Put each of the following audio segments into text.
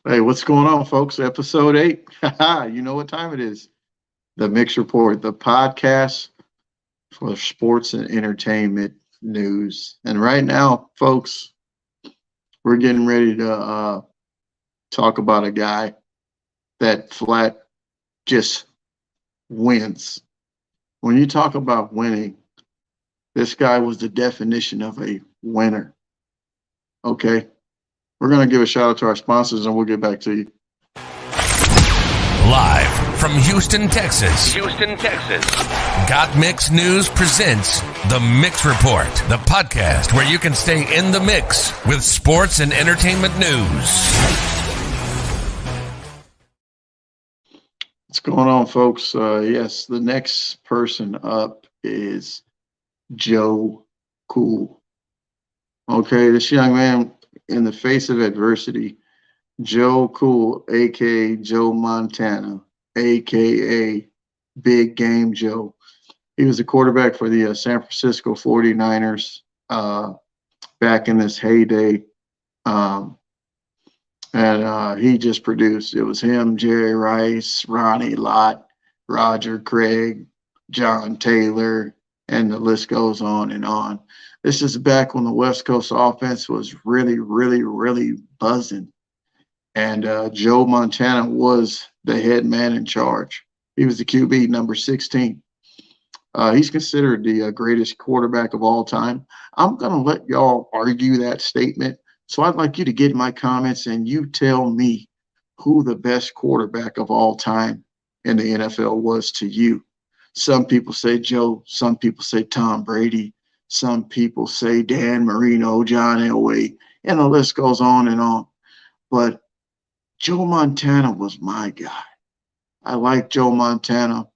Hey, what's going on, folks? Episode 8. You know what time it is. The Mix Report, the podcast for sports and entertainment news. And right now, folks, we're getting ready to talk about a guy that flat just wins. When you talk about winning, this guy was the definition of a winner. Okay? We're going to give a shout out to our sponsors and we'll get back to you. Live from Houston, Texas. Got Mix News presents The Mix Report, the podcast where you can stay in the mix with sports and entertainment news. What's going on, folks? Yes, the next person up is Joe Cool. Okay, this young man, in the face of adversity, Joe Cool, a.k.a. Joe Montana, a.k.a. Big Game Joe. He was the quarterback for the San Francisco 49ers back in his heyday. He just produced. It was him, Jerry Rice, Ronnie Lott, Roger Craig, John Taylor, and the list goes on and on. This is back when the West Coast offense was really buzzing. And Joe Montana was the head man in charge. He was the QB, number 16. He's considered the greatest quarterback of all time. I'm going to let y'all argue that statement. So I'd like you to get in my comments and you tell me who the best quarterback of all time in the NFL was to you. Some people say Joe. Some people say Tom Brady. Some people say Dan Marino, John Elway, and the list goes on and on. But Joe Montana was my guy. I like Joe Montana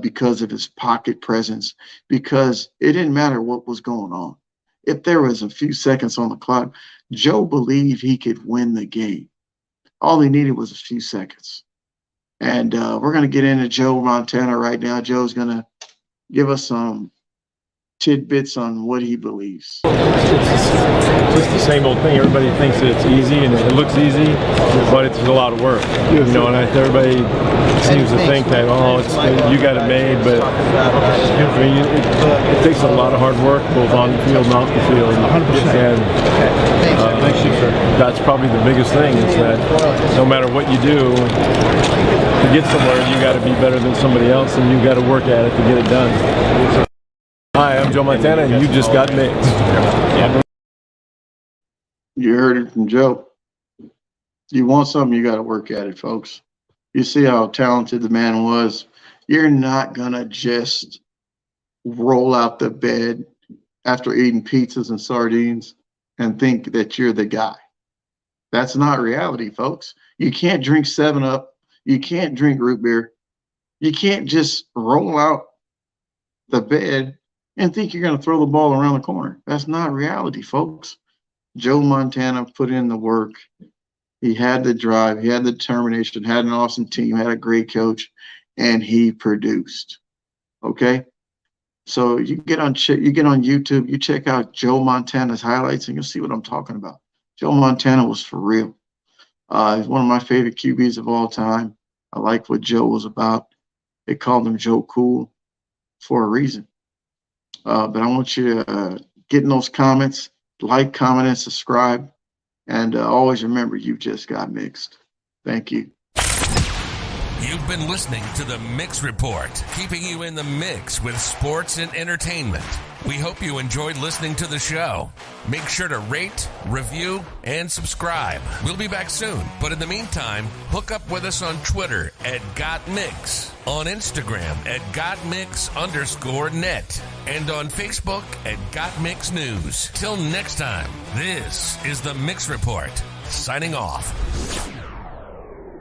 because of his pocket presence, because it didn't matter what was going on. If there was a few seconds on the clock, Joe believed he could win the game. All he needed was a few seconds. And we're going to get into Joe Montana right now. Joe's going to give us some tidbits on what he believes. It's just the same old thing. Everybody thinks that it's easy and it looks easy, but it's a lot of work. And everybody seems to think that, you got it made, but it takes a lot of hard work, both on the field and off the field. 100%. And that's probably the biggest thing, is that no matter what you do, to get somewhere, you got to be better than somebody else, and you got to work at it to get it done. Hi, I'm Joe Montana, and you just got mixed. You heard it from Joe. You want something, you got to work at it, folks. You see how talented the man was. You're not going to just roll out the bed after eating pizzas and sardines and think that you're the guy. That's not reality, folks. You can't drink 7-Up. You can't drink root beer. You can't just roll out the bed and think you're going to throw the ball around the corner. That's not reality, folks. Joe Montana put in the work. He had the drive, he had the determination, had an awesome team, had a great coach, and he produced. Okay? So you get on YouTube, you check out Joe Montana's highlights, and you'll see what I'm talking about. Joe Montana was for real. He's one of my favorite QBs of all time. I like what Joe was about. They called him Joe Cool for a reason. But I want you to get in those comments, like, comment, and subscribe. And always remember, you just got mixed. Thank you. You've been listening to The Mix Report, keeping you in the mix with sports and entertainment. We hope you enjoyed listening to the show. Make sure to rate, review, and subscribe. We'll be back soon. But in the meantime, hook up with us on Twitter at GotMix, on Instagram at GotMix_net, and on Facebook at GotMix News. Till next time, this is The Mix Report, signing off.